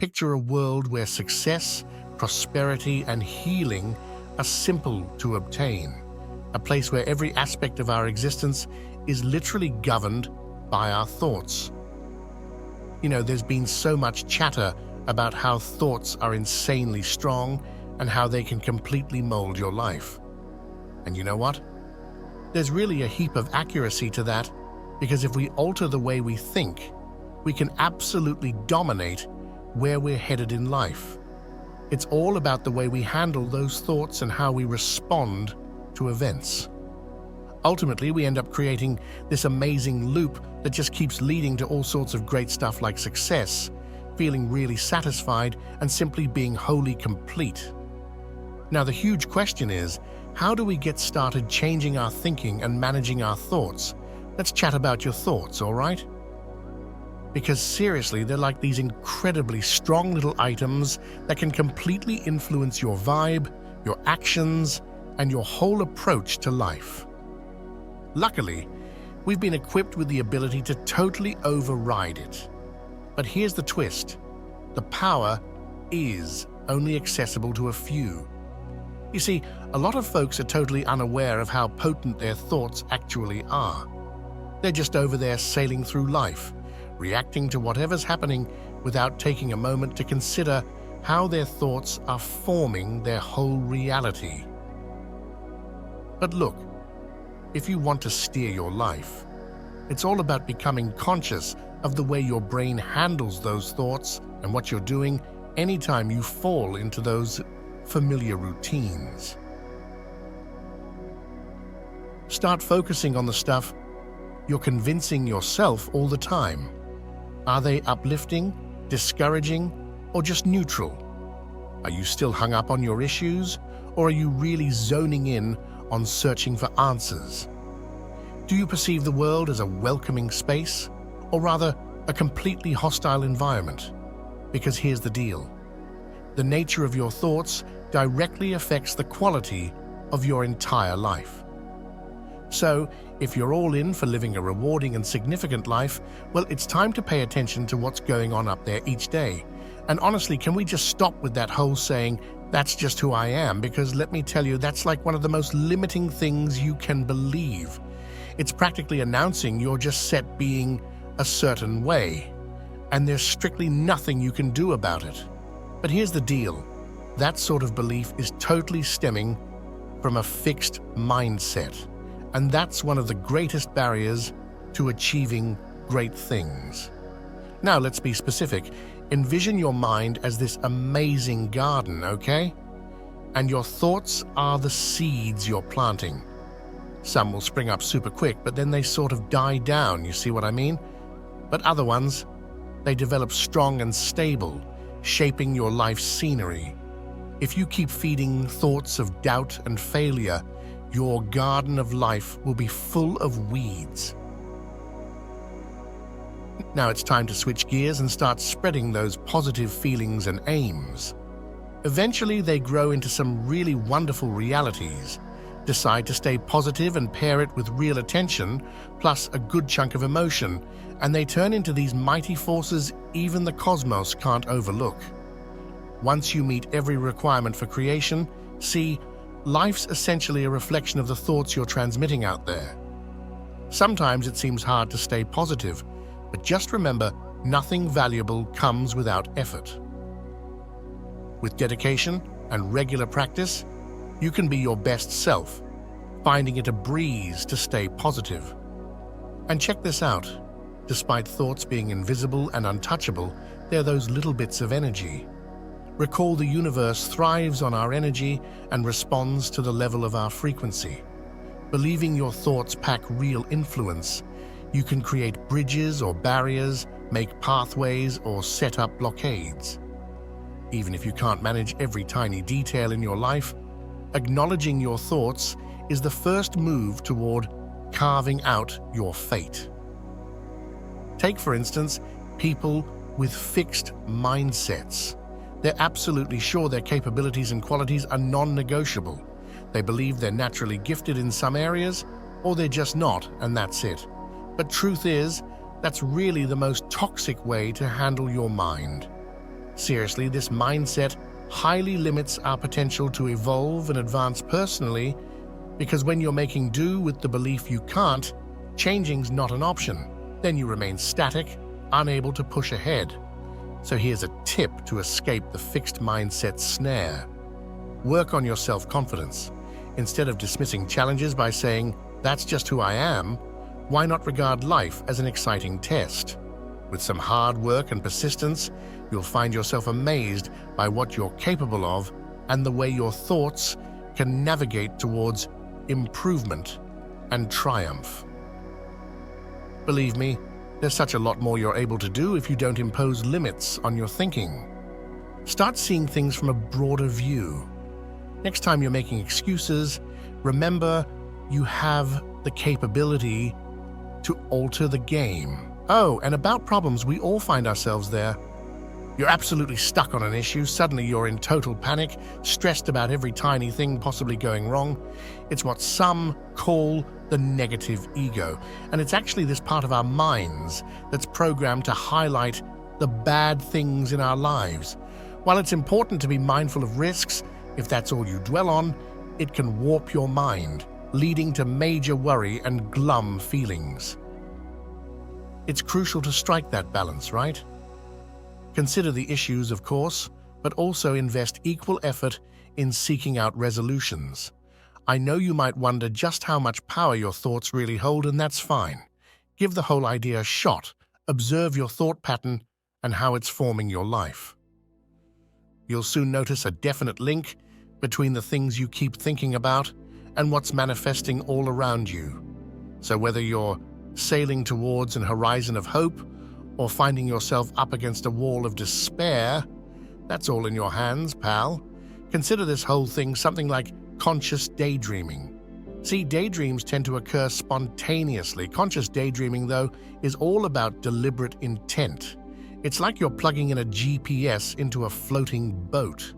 Picture a world where success, prosperity, and healing are simple to obtain. A place where every aspect of our existence is literally governed by our thoughts. You know, there's been so much chatter about how thoughts are insanely strong and how they can completely mold your life. And you know what? There's really a heap of accuracy to that, because if we alter the way we think, we can absolutely dominate where we're headed in life. It's all about the way we handle those thoughts and how we respond to events. Ultimately, we end up creating this amazing loop that just keeps leading to all sorts of great stuff like success, feeling really satisfied, and simply being wholly complete. Now, the huge question is, how do we get started changing our thinking and managing our thoughts? Let's chat about your thoughts, all right? Because seriously, they're like these incredibly strong little items that can completely influence your vibe, your actions, and your whole approach to life. Luckily, we've been equipped with the ability to totally override it. But here's the twist. The power is only accessible to a few. You see, a lot of folks are totally unaware of how potent their thoughts actually are. They're just over there sailing through life, reacting to whatever's happening without taking a moment to consider how their thoughts are forming their whole reality. But look, if you want to steer your life, it's all about becoming conscious of the way your brain handles those thoughts and what you're doing anytime you fall into those familiar routines. Start focusing on the stuff you're convincing yourself all the time. Are they uplifting, discouraging, or just neutral? Are you still hung up on your issues, or are you really zoning in on searching for answers? Do you perceive the world as a welcoming space, or rather a completely hostile environment? Because here's the deal. The nature of your thoughts directly affects the quality of your entire life. So, if you're all in for living a rewarding and significant life, well, it's time to pay attention to what's going on up there each day. And honestly, can we just stop with that whole saying, that's just who I am? Because let me tell you, that's like one of the most limiting things you can believe. It's practically announcing you're just set being a certain way, and there's strictly nothing you can do about it. But here's the deal. That sort of belief is totally stemming from a fixed mindset. And that's one of the greatest barriers to achieving great things. Now, let's be specific. Envision your mind as this amazing garden, okay? And your thoughts are the seeds you're planting. Some will spring up super quick, but then they sort of die down, you see what I mean? But other ones, they develop strong and stable, shaping your life's scenery. If you keep feeding thoughts of doubt and failure, your garden of life will be full of weeds. Now it's time to switch gears and start spreading those positive feelings and aims. Eventually, they grow into some really wonderful realities. Decide to stay positive and pair it with real attention, plus a good chunk of emotion, and they turn into these mighty forces even the cosmos can't overlook. Once you meet every requirement for creation, see, life's essentially a reflection of the thoughts you're transmitting out there. Sometimes it seems hard to stay positive, but just remember, nothing valuable comes without effort. With dedication and regular practice, you can be your best self, finding it a breeze to stay positive. And check this out. Despite thoughts being invisible and untouchable, they're those little bits of energy. Recall the universe thrives on our energy and responds to the level of our frequency. Believing your thoughts pack real influence, you can create bridges or barriers, make pathways, or set up blockades. Even if you can't manage every tiny detail in your life, acknowledging your thoughts is the first move toward carving out your fate. Take, for instance, people with fixed mindsets. They're absolutely sure their capabilities and qualities are non-negotiable. They believe they're naturally gifted in some areas, or they're just not, and that's it. But truth is, that's really the most toxic way to handle your mind. Seriously, this mindset highly limits our potential to evolve and advance personally, because when you're making do with the belief you can't, changing's not an option. Then you remain static, unable to push ahead. So here's a tip to escape the fixed mindset snare. Work on your self-confidence. Instead of dismissing challenges by saying, "That's just who I am," why not regard life as an exciting test? With some hard work and persistence, you'll find yourself amazed by what you're capable of and the way your thoughts can navigate towards improvement and triumph. Believe me, there's such a lot more you're able to do if you don't impose limits on your thinking. Start seeing things from a broader view. Next time you're making excuses, remember you have the capability to alter the game. Oh, and about problems, we all find ourselves there. You're absolutely stuck on an issue, suddenly you're in total panic, stressed about every tiny thing possibly going wrong. It's what some call the negative ego, and it's actually this part of our minds that's programmed to highlight the bad things in our lives. While it's important to be mindful of risks, if that's all you dwell on, it can warp your mind, leading to major worry and glum feelings. It's crucial to strike that balance, right? Consider the issues, of course, but also invest equal effort in seeking out resolutions. I know you might wonder just how much power your thoughts really hold, and that's fine. Give the whole idea a shot. Observe your thought pattern and how it's forming your life. You'll soon notice a definite link between the things you keep thinking about and what's manifesting all around you. So whether you're sailing towards an horizon of hope or finding yourself up against a wall of despair, that's all in your hands, pal. Consider this whole thing something like conscious daydreaming. See, daydreams tend to occur spontaneously. Conscious daydreaming, though, is all about deliberate intent. It's like you're plugging in a GPS into a floating boat.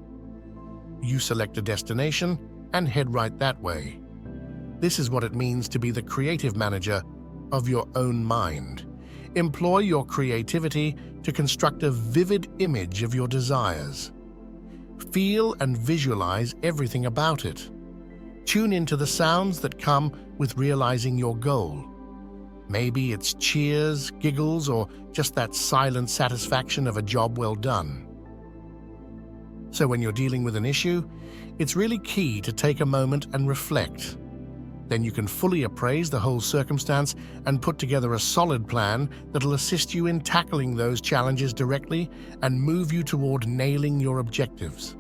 You select a destination and head right that way. This is what it means to be the creative manager of your own mind. Employ your creativity to construct a vivid image of your desires. Feel and visualize everything about it. Tune into the sounds that come with realizing your goal. Maybe it's cheers, giggles, or just that silent satisfaction of a job well done. So when you're dealing with an issue, it's really key to take a moment and reflect. Then you can fully appraise the whole circumstance and put together a solid plan that'll assist you in tackling those challenges directly and move you toward nailing your objectives.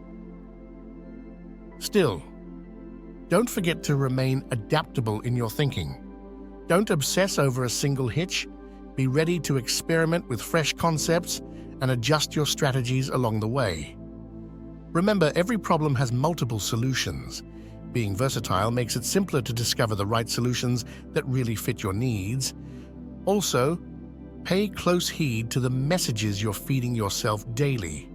Still, don't forget to remain adaptable in your thinking. Don't obsess over a single hitch. Be ready to experiment with fresh concepts and adjust your strategies along the way. Remember, every problem has multiple solutions. Being versatile makes it simpler to discover the right solutions that really fit your needs. Also, pay close heed to the messages you're feeding yourself daily.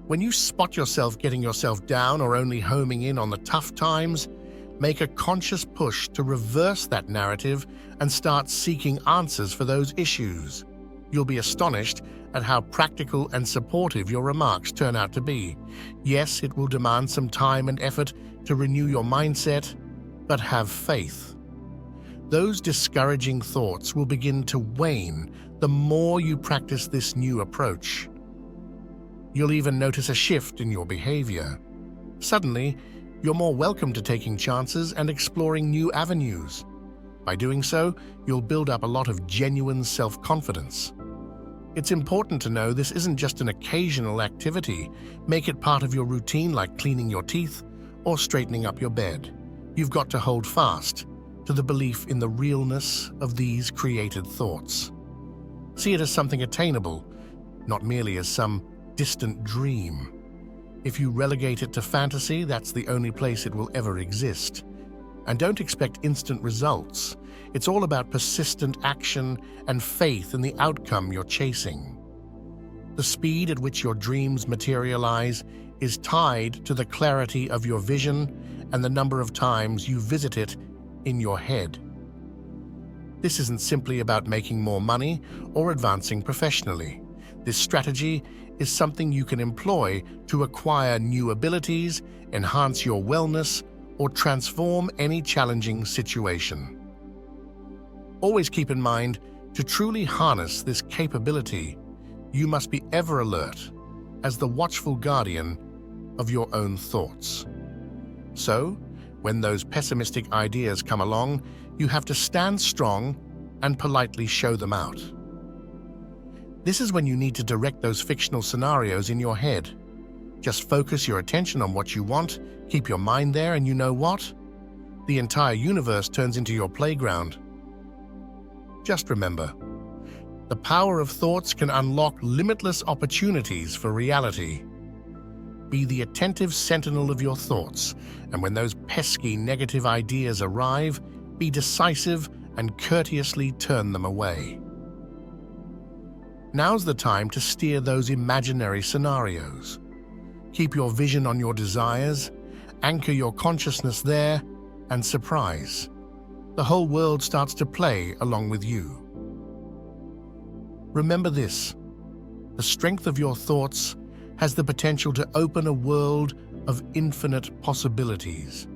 When you spot yourself getting yourself down or only homing in on the tough times, make a conscious push to reverse that narrative and start seeking answers for those issues. You'll be astonished at how practical and supportive your remarks turn out to be. Yes, it will demand some time and effort to renew your mindset, but have faith. Those discouraging thoughts will begin to wane the more you practice this new approach. You'll even notice a shift in your behavior. Suddenly, you're more welcome to taking chances and exploring new avenues. By doing so, you'll build up a lot of genuine self-confidence. It's important to know this isn't just an occasional activity. Make it part of your routine, like cleaning your teeth or straightening up your bed. You've got to hold fast to the belief in the realness of these created thoughts. See it as something attainable, not merely as some distant dream. If you relegate it to fantasy, that's the only place it will ever exist. And don't expect instant results. It's all about persistent action and faith in the outcome you're chasing. The speed at which your dreams materialize is tied to the clarity of your vision and the number of times you visit it in your head. This isn't simply about making more money or advancing professionally. This strategy is something you can employ to acquire new abilities, enhance your wellness, or transform any challenging situation. Always keep in mind, to truly harness this capability, you must be ever alert as the watchful guardian of your own thoughts. So, when those pessimistic ideas come along, you have to stand strong and politely show them out. This is when you need to direct those fictional scenarios in your head. Just focus your attention on what you want, keep your mind there, and you know what? The entire universe turns into your playground. Just remember, the power of thoughts can unlock limitless opportunities for reality. Be the attentive sentinel of your thoughts, and when those pesky negative ideas arrive, be decisive and courteously turn them away. Now's the time to steer those imaginary scenarios. Keep your vision on your desires, anchor your consciousness there, and surprise. The whole world starts to play along with you. Remember this: the strength of your thoughts has the potential to open a world of infinite possibilities.